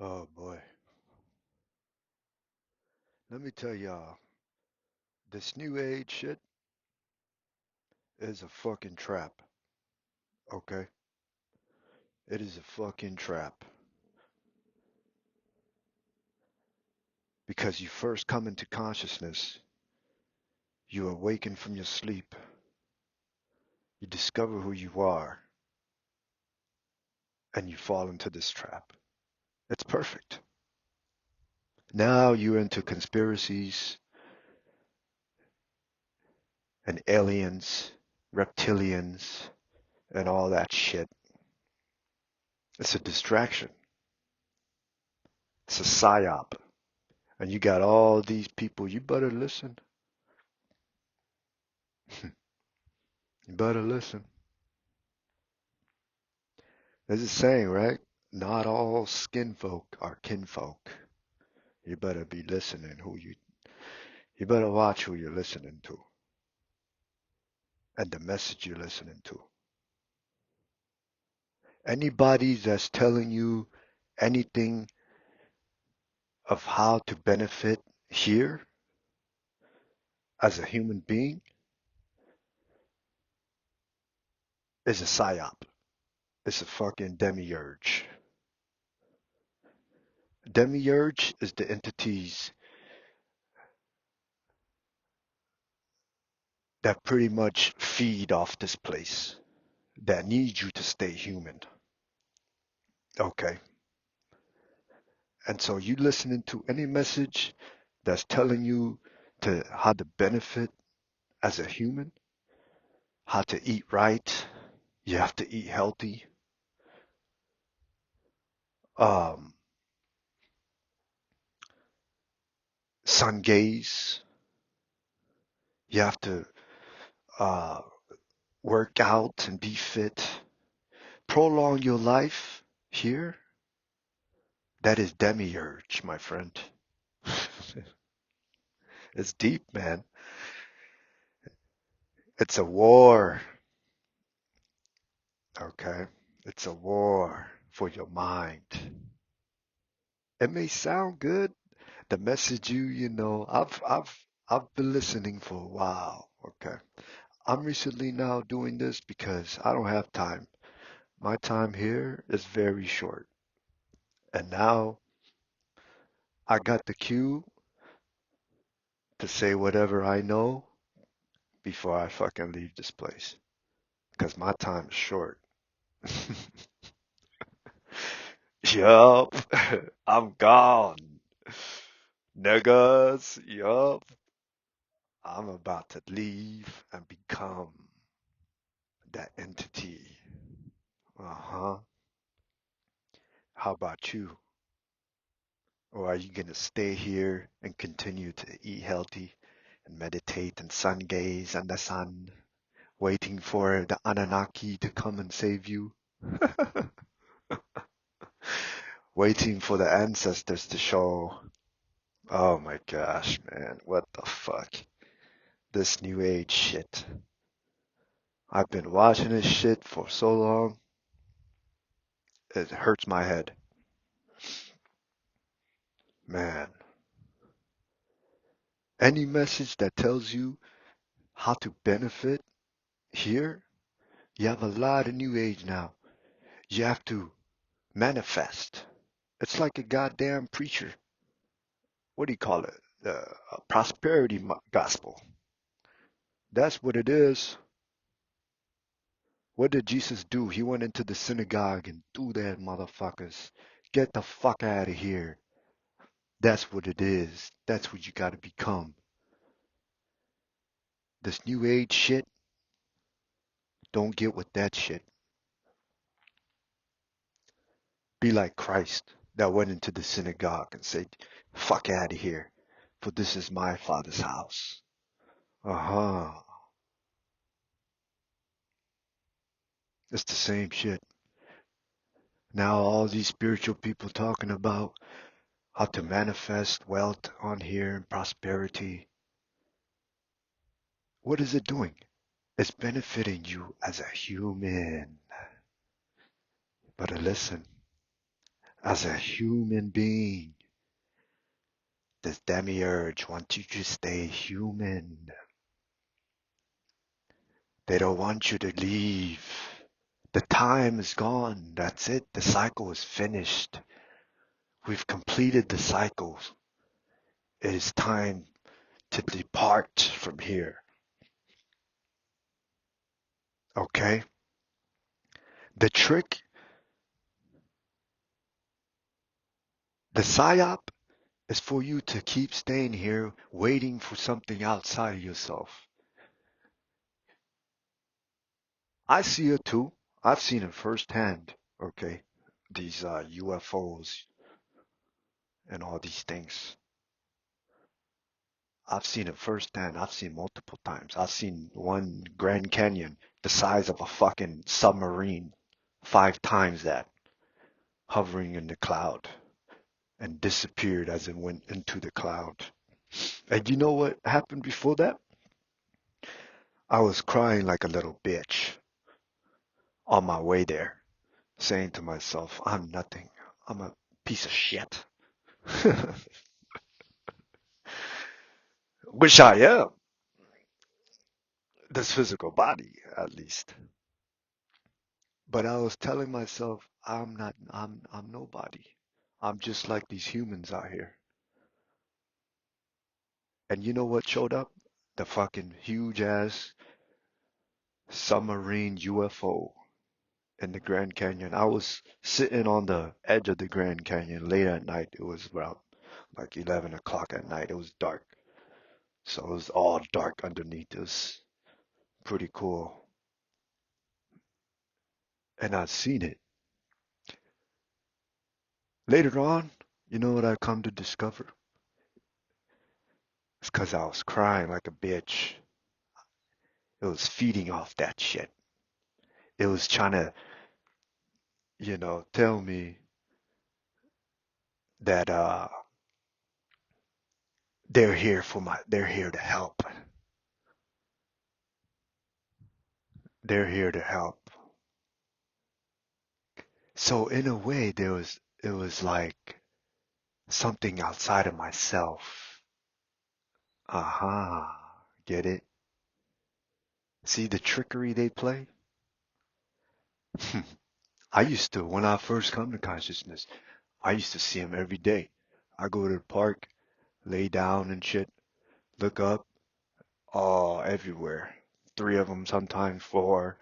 Oh boy. Let me tell y'all, this new age shit is a fucking trap. Okay? It is a fucking trap. Because you first come into consciousness, you awaken from your sleep, you discover who you are, and you fall into this trap. It's perfect. Now you're into conspiracies and aliens, reptilians, and all that shit. It's a distraction. It's a psyop. And you got all these people, you better listen. You better listen. There's a saying, right? Not all skin folk are kinfolk. You better be listening you better watch who you're listening to and the message you're listening to. Anybody that's telling you anything of how to benefit here as a human being is a psyop. It's a fucking demiurge. Demiurge is the entities that pretty much feed off this place, that need you to stay human. Okay. And so you listening to any message that's telling you to how to benefit as a human, how to eat right, you have to eat healthy, um, sun gaze, you have to uh, work out and be fit, prolong your life here. That is demiurge, my friend. It's deep, man. It's a war, okay? It's a war for your mind. It may sound good. The message I've been listening for a while, okay? I'm recently now doing this because I don't have time. My time here is very short. And now I got the cue to say whatever I know before I fucking leave this place. Because my time is short. Yup. I'm gone. Niggas. Yup. I'm about to leave and become that entity. Uh-huh. How about you? Or are you gonna stay here and continue to eat healthy and meditate and sun gaze and the sun, waiting for the Anunnaki to come and save you? Waiting for the ancestors to show. Oh my gosh, man, what the fuck? This new age shit. I've been watching this shit for so long, it hurts my head. Man, any message that tells you how to benefit here, you have a lot of new age now. You have to manifest. It's like a goddamn preacher. What do you call it? The prosperity gospel. That's what it is. What did Jesus do? He went into the synagogue and threw that motherfuckers. Get the fuck out of here. That's what it is. That's what you gotta become. This new age shit, don't get with that shit. Be like Christ that went into the synagogue and said, fuck out of here, for this is my father's house. Uh-huh. It's the same shit. Now all these spiritual people talking about how to manifest wealth on here and prosperity. What is it doing? It's benefiting you as a human. But listen, As a human being, this demiurge wants you to stay human. They don't want you to leave. The time is gone. That's it. The cycle is finished. We've completed the cycle. It is time to depart from here. Okay? The trick, the psyop is for you to keep staying here waiting for something outside of yourself. I see it too. I've seen it firsthand. Okay? These UFOs and all these things. I've seen it firsthand. I've seen multiple times. I've seen one Grand Canyon the size of a fucking submarine, 5 times that, hovering in the cloud and disappeared as it went into the cloud. And you know what happened before that? I was crying like a little bitch on my way there, saying to myself, I'm nothing. I'm a piece of shit. Which I am, this physical body, at least. But I was telling myself, I'm not, I'm nobody. I'm just like these humans out here. And you know what showed up? The fucking huge ass submarine UFO in the Grand Canyon. I was sitting on the edge of the Grand Canyon late at night. It was around like 11 o'clock at night. It was dark. So it was all dark underneath. It was pretty cool. And I'd seen it. Later on, you know what I come to discover? It's because I was crying like a bitch. It was feeding off that shit. It was trying to, tell me that they're here to help. They're here to help. So in a way it was like something outside of myself. Aha. Get it? See the trickery they play? I used to, when I first come to consciousness, I used to see them every day. I go to the park, lay down and shit, look up, all everywhere. Three of them, sometimes four,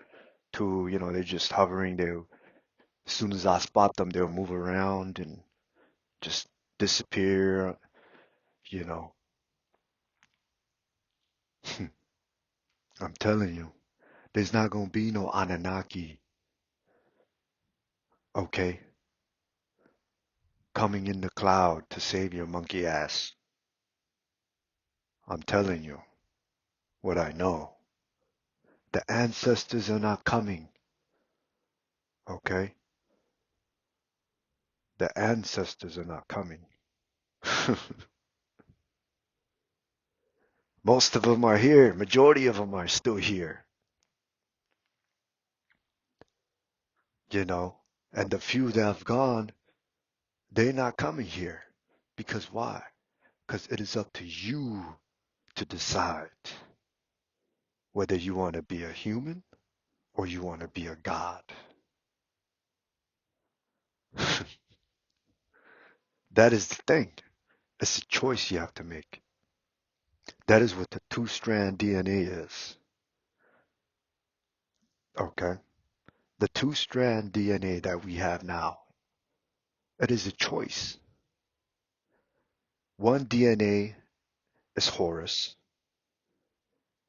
two, they're just hovering. As soon as I spot them, they'll move around and just disappear, you know. I'm telling you, there's not gonna be no Anunnaki, okay, coming in the cloud to save your monkey ass. I'm telling you what I know. The ancestors are not coming, okay? The ancestors are not coming. Most of them are here. Majority of them are still here, you know. And the few that have gone, they're not coming here. Because why? Because it is up to you to decide whether you want to be a human or you want to be a god. That is the thing. It's a choice you have to make. That is what the two-strand DNA is. Okay? The two-strand DNA that we have now, it is a choice. One DNA is Horus,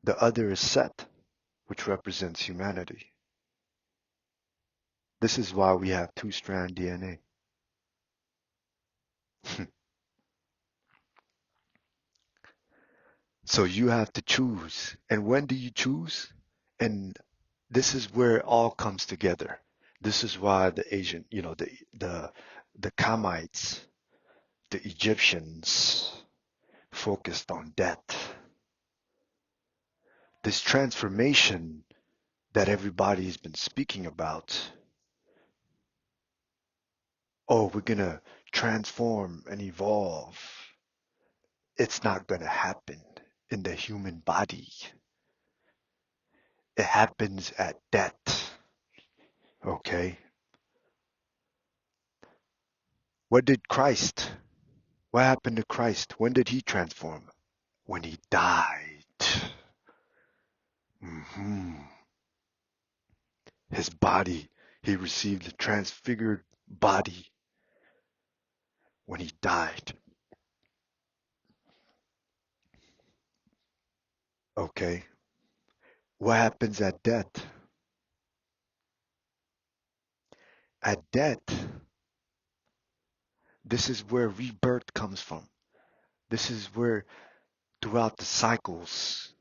the other is Set, which represents humanity. This is why we have two-strand DNA. So you have to choose. And when do you choose? And this is where it all comes together. This is why the Asian, the Kamites, the Egyptians focused on death. This transformation that everybody's been speaking about, oh, we're gonna transform and evolve. It's not gonna happen in the human body. It happens at death. Okay? What did Christ? What happened to Christ? When did he transform? When he died. hmm His body, he received a transfigured body when he died. Okay? What happens at death? At death, this is where rebirth comes from. This is where, throughout the cycles,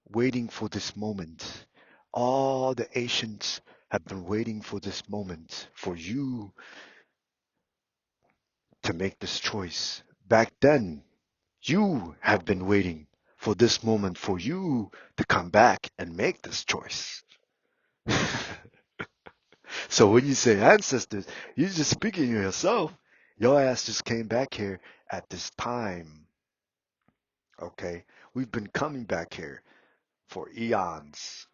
waiting for this moment, all the ancients have been waiting for this moment for you to make this choice. Back then, you have been waiting for this moment for you to come back and make this choice. So when you say ancestors, you're just speaking to yourself. Your ass just came back here at this time. Okay? We've been coming back here for eons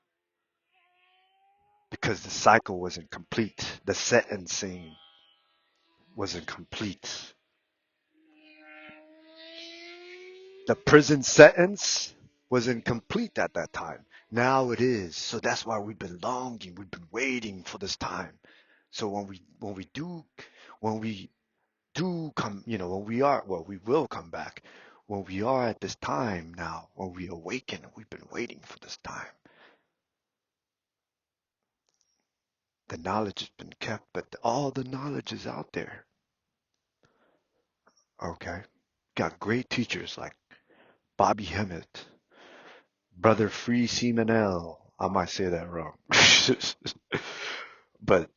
because the cycle wasn't complete. The sentencing wasn't complete. The prison sentence wasn't complete at that time. Now it is. So that's why we've been longing. We've been waiting for this time. So when we do come, when we are, well, we will come back. When we are at this time now, when we awaken, we've been waiting for this time. The knowledge has been kept, but all the knowledge is out there. Okay. Got great teachers like Bobby Hemmett, Brother Free Seamanel. I might say that wrong. But,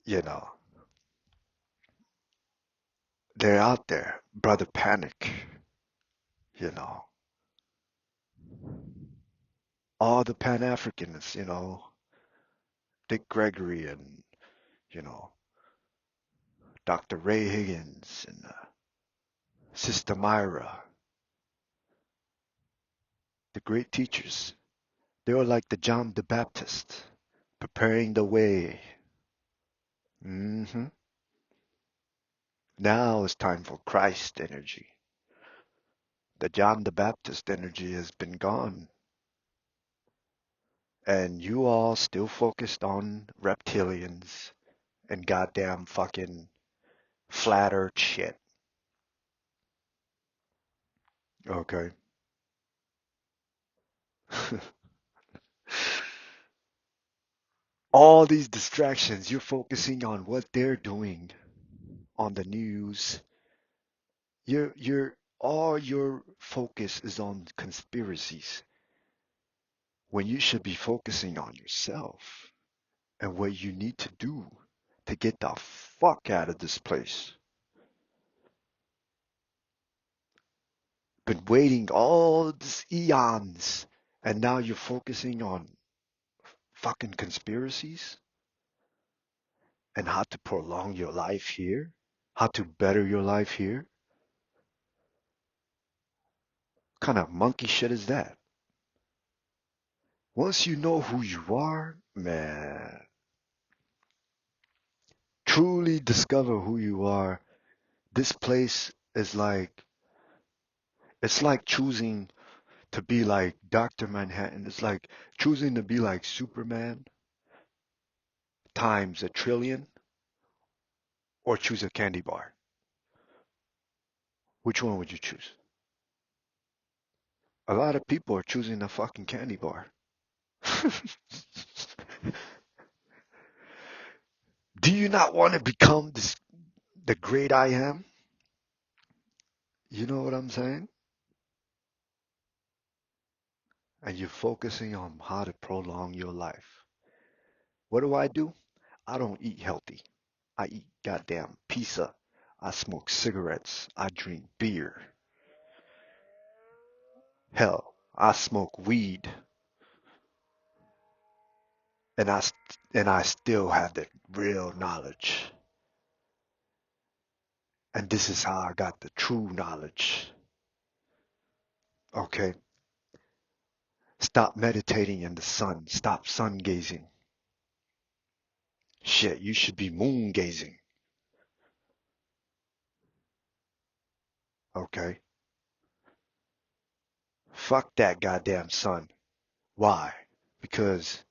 you know, they're out there. Brother Panic, you know, all the Pan Africans, Dick Gregory and, you know, Dr. Ray Higgins and Sister Myra, the great teachers. They were like the John the Baptist, preparing the way. hmm Now it's time for Christ energy. The John the Baptist energy has been gone. And you all still focused on reptilians and goddamn fucking flat earth shit. Okay. All these distractions, you're focusing on what they're doing on the news. All your focus is on conspiracies when you should be focusing on yourself and what you need to do to get the fuck out of this place. Been waiting all these eons and now you're focusing on fucking conspiracies and how to prolong your life here, how to better your life here. What kind of monkey shit is that? Once you know who you are, man, truly discover who you are. This place is like, it's like choosing to be like Dr. Manhattan. It's like choosing to be like Superman times a trillion or choose a candy bar. Which one would you choose? A lot of people are choosing a fucking candy bar. Do you not want to become the great I am? You know what I'm saying? And you're focusing on how to prolong your life. What do? I don't eat healthy. I eat goddamn pizza. I smoke cigarettes. I drink beer. Hell, I smoke weed and I still have the real knowledge. And this is how I got the true knowledge. Okay? Stop meditating in the sun. Stop sun gazing. Shit, you should be moon gazing. Okay? Fuck that goddamn sun. Why? Because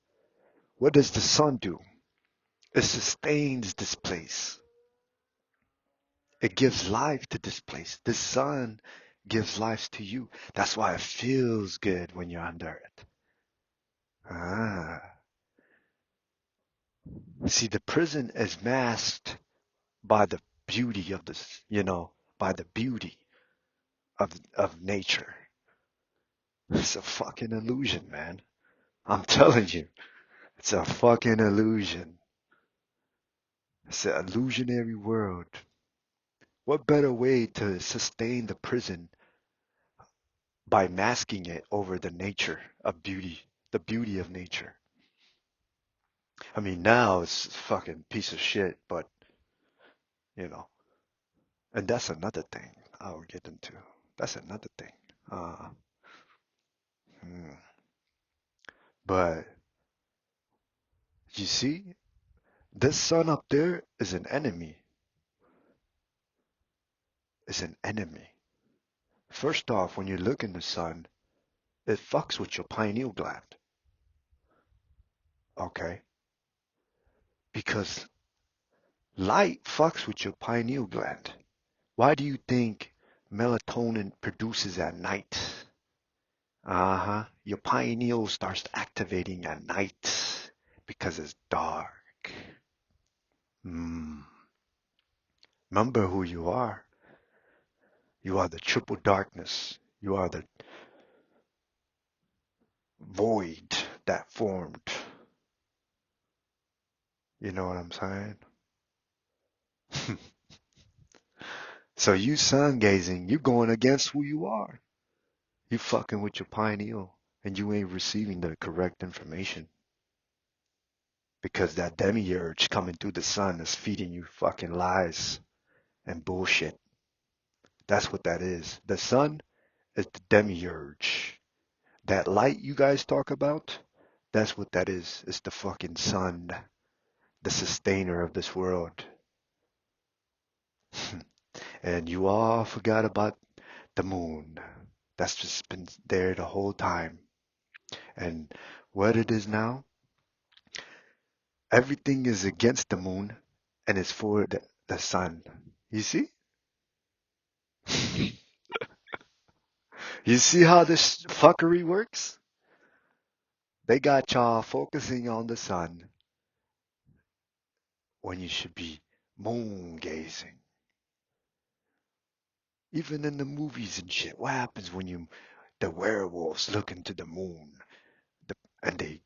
what does the sun do? It sustains this place. It gives life to this place. The sun gives life to you. That's why it feels good when you're under it. Ah. See, the prison is masked by the beauty of this, by the beauty of nature. It's a fucking illusion, man. I'm telling you, it's a fucking illusion. It's an illusionary world. What better way to sustain the prison by masking it over the nature of beauty, the beauty of nature? I mean, now it's a fucking piece of shit, but, you know, and that's another thing I'll get into. That's another thing. Uh, hmm. But you see, this sun up there is an enemy. It's an enemy. First off, when you look in the sun, it fucks with your pineal gland. Okay? Because light fucks with your pineal gland. Why do you think melatonin produces at night? Uh-huh. Your pineal starts activating at night because it's dark. Mm. Remember who you are. You are the triple darkness. You are the void that formed. You know what I'm saying? So you sun gazing, you going against who you are. You fucking with your pineal and you ain't receiving the correct information. Because that demiurge coming through the sun is feeding you fucking lies and bullshit. That's what that is. The sun is the demiurge. That light you guys talk about, that's what that is. It's the fucking sun, the sustainer of this world. And you all forgot about the moon. That's just been there the whole time. And what it is now, everything is against the moon and it's for the sun. You see? You see how this fuckery works? They got y'all focusing on the sun when you should be moon gazing. Even in the movies and shit, what happens when the werewolves look into the moon and they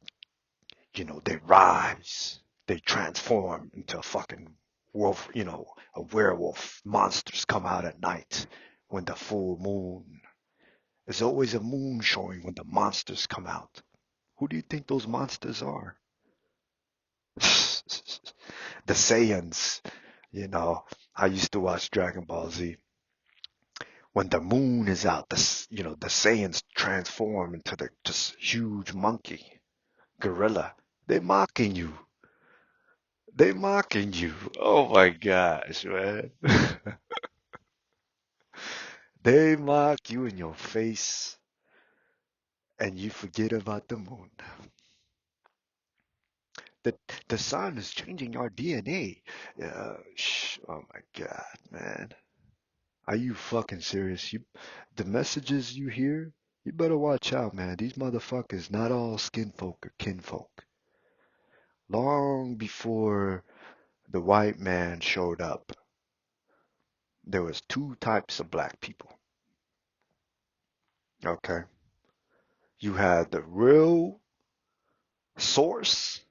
rise, they transform into a fucking wolf, a werewolf. Monsters come out at night when the full moon. There's always a moon showing when the monsters come out. Who do you think those monsters are? The Saiyans, I used to watch Dragon Ball Z. When the moon is out, the Saiyans transform into the just huge monkey, gorilla. They mocking you. They mocking you. Oh my gosh, man. They mock you in your face and you forget about the moon. The the sun is changing our DNA. Oh my God, man. Are you fucking serious? The messages you hear, you better watch out, man. These motherfuckers, not all skin folk are kinfolk. Long before the white man showed up, there was two types of black people. Okay. You had the real source,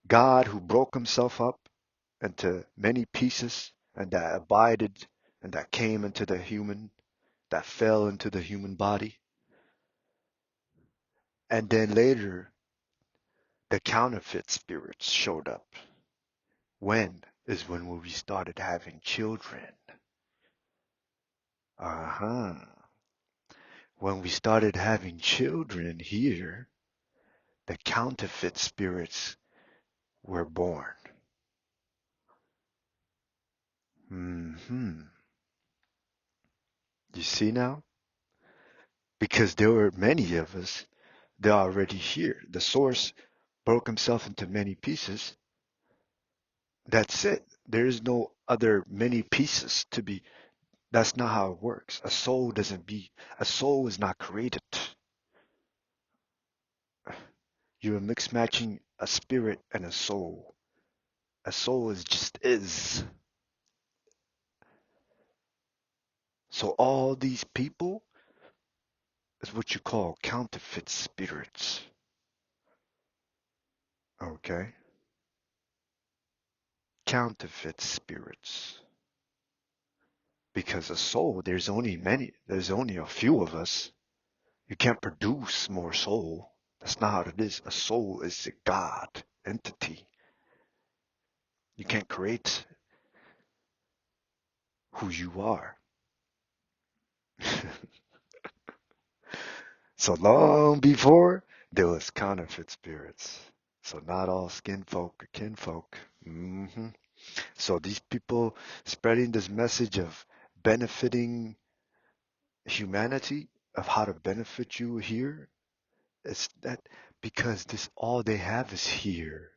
God who broke himself up into many pieces and that abided and that came into the human, that fell into the human body. And then later, The counterfeit spirits showed up. When is when we started having children. Uh-huh. When we started having children here, the counterfeit spirits were born. Hmm. You see now? Because there were many of us, they're already here. The source broke himself into many pieces. That's it. There is no other many pieces to be. That's not how it works. A soul is not created. You're mix matching a spirit and a soul. A soul is just is. So all these people is what you call counterfeit spirits. Okay? Counterfeit spirits. Because a soul, there's only a few of us. You can't produce more soul. That's not how it is. A soul is a God entity. You can't create who you are. So long before, there was counterfeit spirits. So not all skin folk are kinfolk. So these people spreading this message of benefiting humanity, of how to benefit you here, it's that because this all they have is here.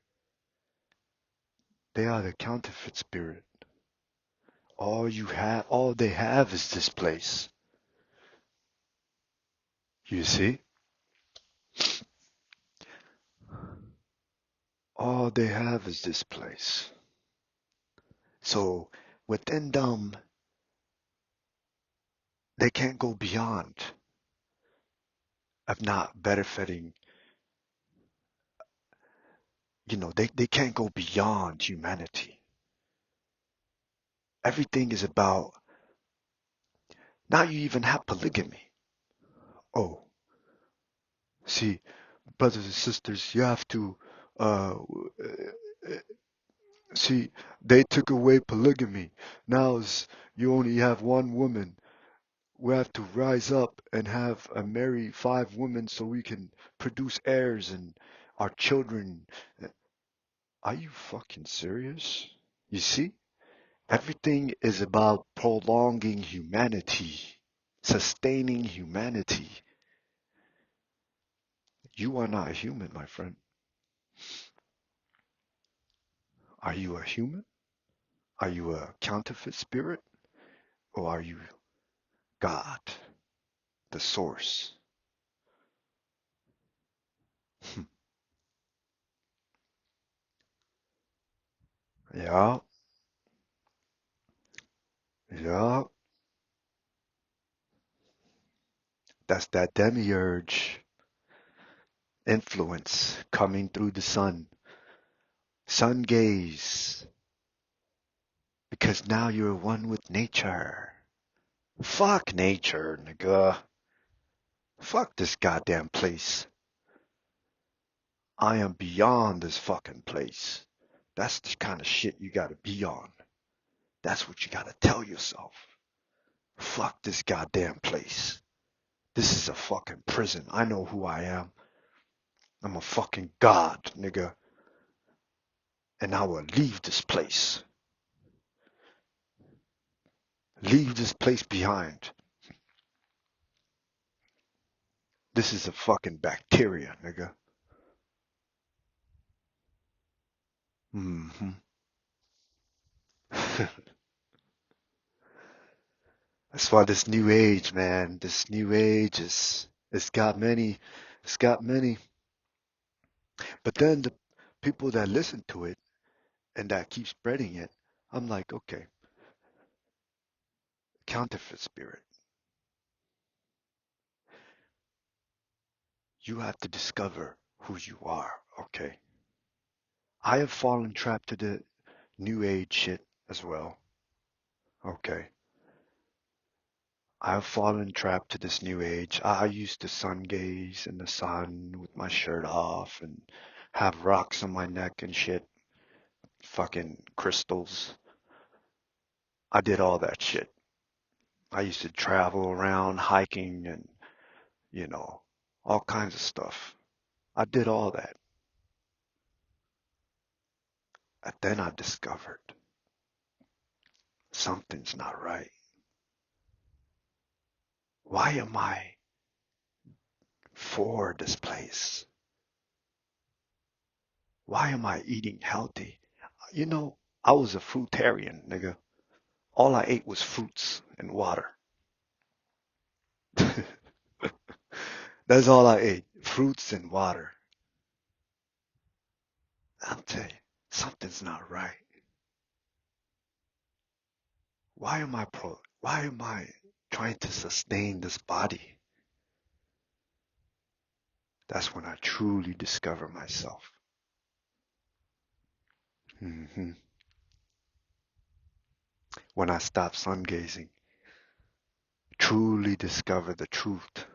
They are the counterfeit spirit. All they have is this place. You see? All they have is this place. So within them, they can't go beyond of not benefiting. They can't go beyond humanity. Everything is about, now you even have polygamy. Oh, see, brothers and sisters, you have to, uh, see, they took away polygamy. Now you only have one woman. We have to rise up and have marry 5 women so we can produce heirs and our children. Are you fucking serious? You see? Everything is about prolonging humanity, sustaining humanity. You are not a human, my friend. Are you a human? Are you a counterfeit spirit? Or are you God, the source? Yeah, yeah. That's that demiurge influence coming through the sun. Sun gaze. Because now you're one with nature. Fuck nature, nigga. Fuck this goddamn place. I am beyond this fucking place. That's the kind of shit you gotta be on. That's what you gotta tell yourself. Fuck this goddamn place. This is a fucking prison. I know who I am. I'm a fucking god, nigga. And I will leave this place. Leave this place behind. This is a fucking bacteria, nigga. Hmm. That's why this new age, man, this new age it's got many, it's got many. But then the people that listen to it and that keep spreading it, I'm like, okay, counterfeit spirit. You have to discover who you are, okay? I have fallen trapped to the new age shit as well, okay? I've fallen trapped to this new age. I used to sun gaze in the sun with my shirt off and have rocks on my neck and shit, fucking crystals. I did all that shit. I used to travel around hiking and, you know, all kinds of stuff. I did all that. And then I discovered something's not right. Why am I for this place? Why am I eating healthy? You know, I was a fruitarian, nigga. All I ate was fruits and water. That's all I ate. Fruits and water. I'll tell you, something's not right. Why am I trying to sustain this body? That's when I truly discover myself. hmm When I stop sun gazing, truly discover the truth.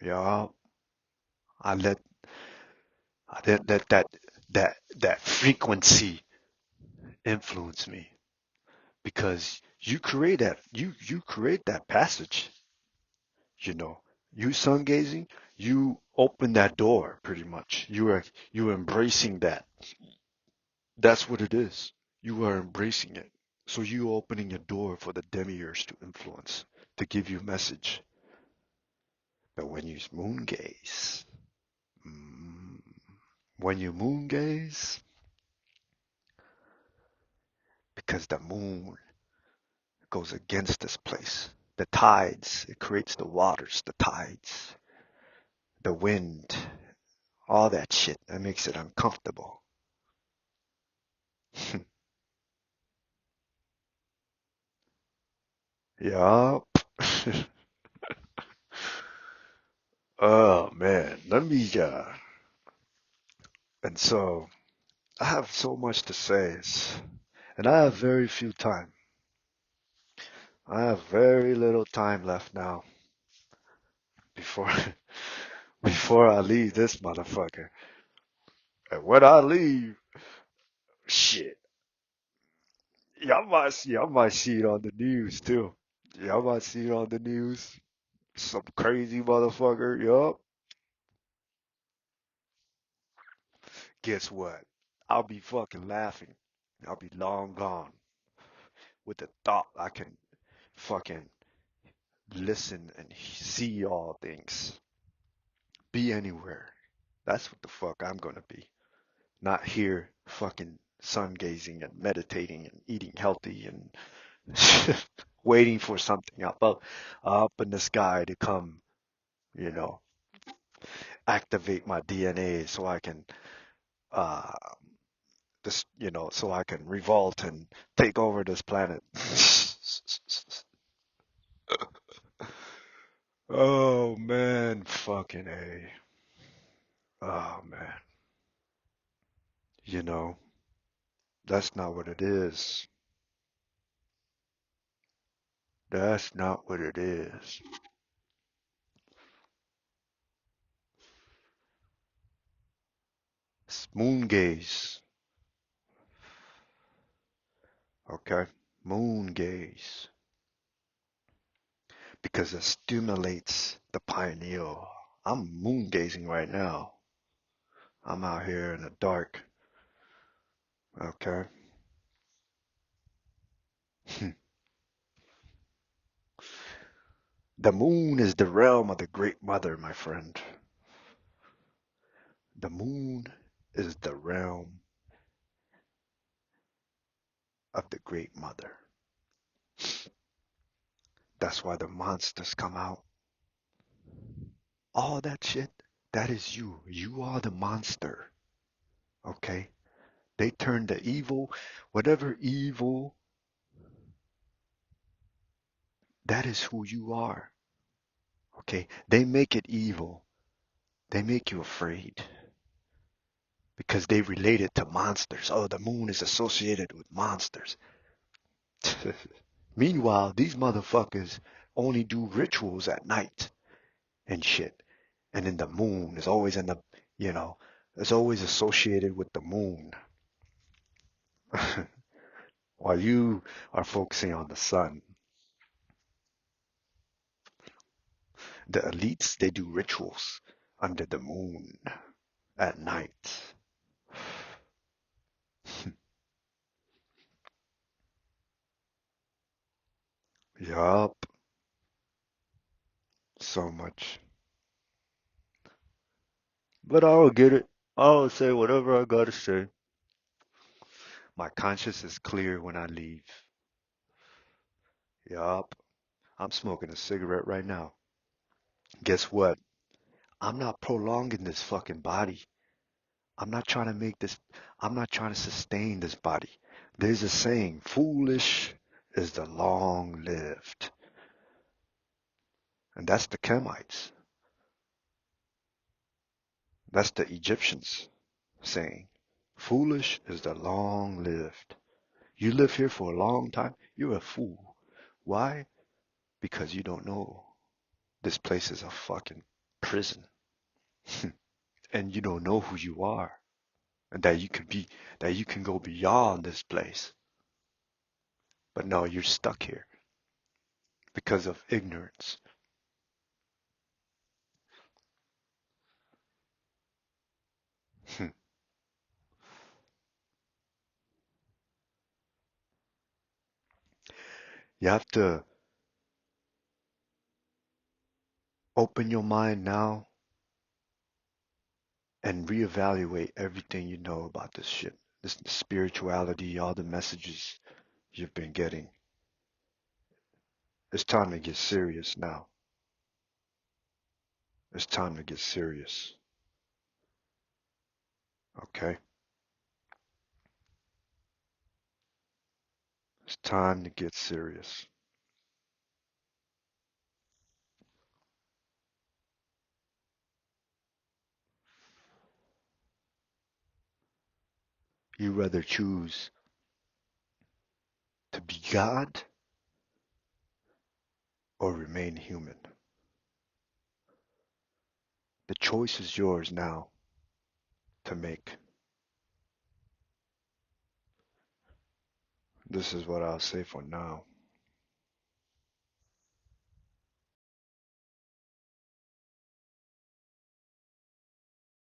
Yeah, I let that frequency influence me because you create that passage, you know. You sun gazing, you open that door pretty much. You are embracing that. That's what it is. You are embracing it. So you opening a door for the demiurge to influence, to give you message. But when you moon gaze, mm, when you moon gaze, because the moon goes against this place, the tides, it creates the waters, the tides, the wind, all that shit, that makes it uncomfortable. Yup. Oh man, and so I have so much to say, and I have very few time. I have very little time left now before before I leave this motherfucker. And when I leave, shit, y'all might see it on the news too. Y'all might see it on the news. Some crazy motherfucker. Yup. Guess what? I'll be fucking laughing. I'll be long gone with the thought I can fucking listen and see all things. Be anywhere. That's what the fuck I'm gonna be. Not here fucking sun gazing and meditating and eating healthy and waiting for something up in the sky to come, you know, activate my DNA so I can uh so I can revolt and take over this planet. Oh man, fucking A. Oh man. You know, that's not what it is. That's not what it is. It's moon gaze, okay? Moon gaze. Because it stimulates the pineal. I'm moon gazing right now. I'm out here in the dark, okay? The moon is the realm of the Great Mother, my friend. The moon is the realm of the Great Mother. That's why the monsters come out. All that shit, that is you. You are the monster, okay? They turn the evil, whatever evil, that is who you are, okay? They make it evil. They make you afraid because they relate it to monsters. Oh, the moon is associated with monsters. Meanwhile, these motherfuckers only do rituals at night and shit. And then the moon is always in the, you know, it's always associated with the moon. While you are focusing on the sun. The elites, they do rituals under the moon at night. Yup, so much. But I'll get it. I'll say whatever I gotta say. My conscience is clear when I leave. Yup, I'm smoking a cigarette right now. Guess what? I'm not prolonging this fucking body. I'm not trying to make this, I'm not trying to sustain this body. There's a saying, foolish is the long lived. And that's the Kemites. That's the Egyptians saying. Foolish is the long lived. You live here for a long time, you're a fool. Why? Because you don't know this place is a fucking prison. And you don't know who you are. And that you can go beyond this place. But no, you're stuck here because of ignorance. You have to open your mind now and reevaluate everything you know about this shit. This spirituality, all the messages you've been getting. It's time to get serious now. It's time to get serious. Okay? It's time to get serious. You rather choose to be God or remain human. The choice is yours now to make. This is what I'll say for now.